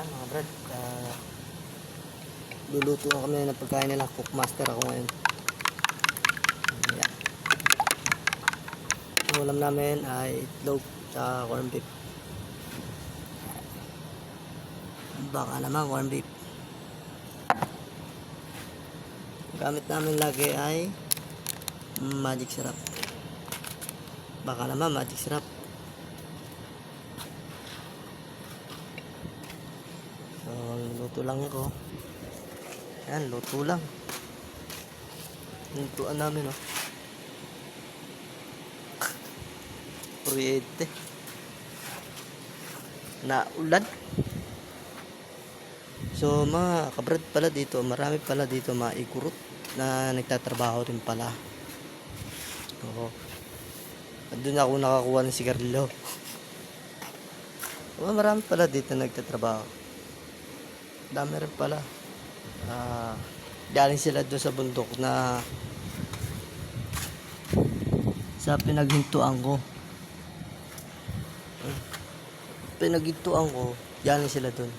Yan mga brad, luluto na kami ng pagkain nila. Cookmaster ako ngayon. Yan. Ang ulam namin ay itlog sa corned beef. Baka naman corned beef. Gamit namin lagi ay magic syrup. Baka naman magic syrup. So, luto lang ako. Yan, luto lang. Lutuan namin, oh. Kuryente. Naulan. So, mga kabrad pala dito, marami pala dito mga ikurot na nagtatrabaho rin pala. Oo. Doon ako nakakuha ng sigarilyo. Marami pala dito nagtatrabaho. Dami rin pala. Galing sila doon sa bundok na sa pinaghintuan ko. Pinaghintuan ko, galing sila doon.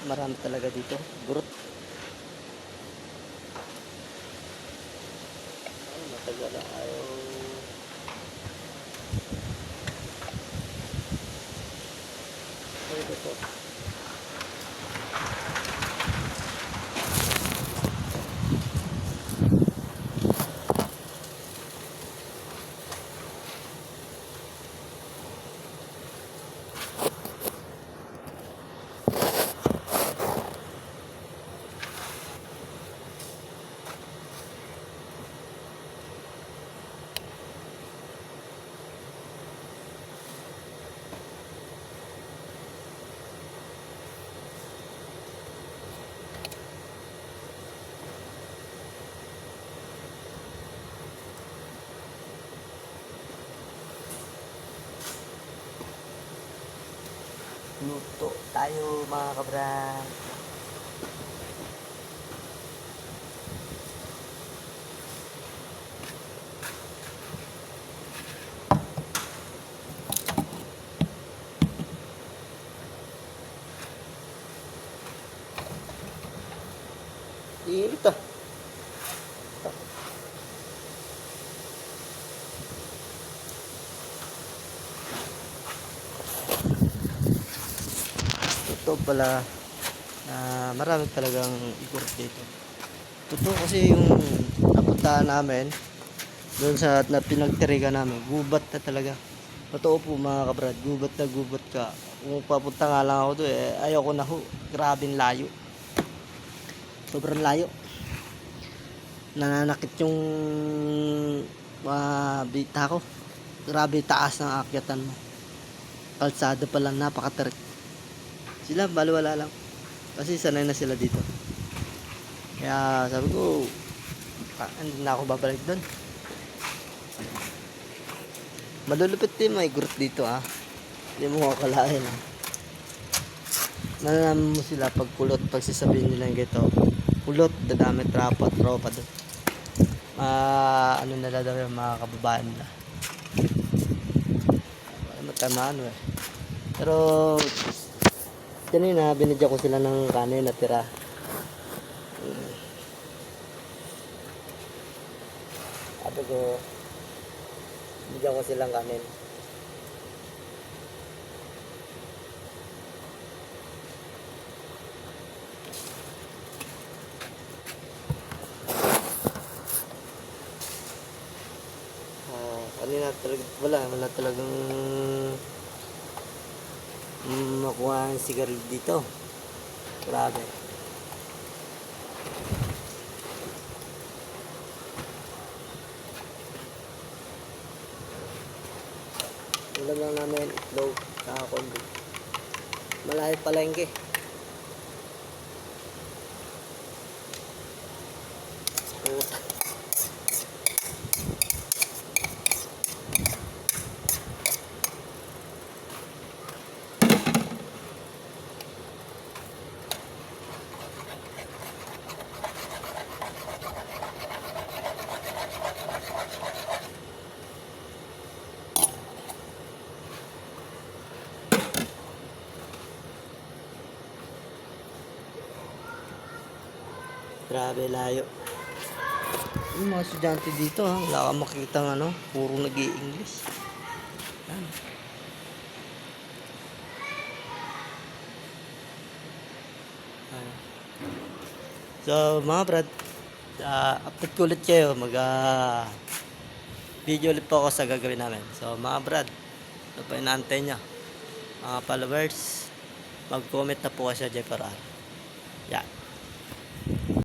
Marami talaga dito. Gurot. Matagal na ayaw. Ay, ito. Luto tayo mga kabran. Ito. Ito pala marami talagang ikurot dito. Totoo kasi yung napuntahan namin doon sa na pinagtirigan namin, gubat na talaga. Totoo po mga kabrad, gubat na gubat ka. Kung papunta nga lang ako doon, ayaw ko na ho. Grabing layo. Sobrang layo. Nananakit yung bita ko. Grabe taas ng akyatan mo. Kalsada pa lang, napakatarik. Sila baliwala lang. Kasi sanay na sila dito. Kaya sabi ko, hindi na ako babalik doon. Malulupit din may group dito Hindi mo akalain Malalaman mo sila pag kulot, pag sasabihin nila yung gito. Kulot, dadami tropa doon. Ano nila daw yung mga kababayan nila. Matamaan Pero kanina binidya ko sila ng kanin na tira. Sabi ko, binidya ko silang kanin. Kanina talaga, wala talagang makuha ang sigarilyo dito. Grabe. Ulam lang namin, itlog, saka corned beef. Malayo palengke. Puta. Grabe layo. Yung mga estudyante dito ha, wala kang makikita ng ano, puro nag-i-English. Yan. Ayan. So mga brad, update ko ulit kayo. Video ulit po ako sa gagawin namin. So mga brad, ito pa inaantay nyo. Mga followers, mag-comment na po kayo sa Jeff Yan.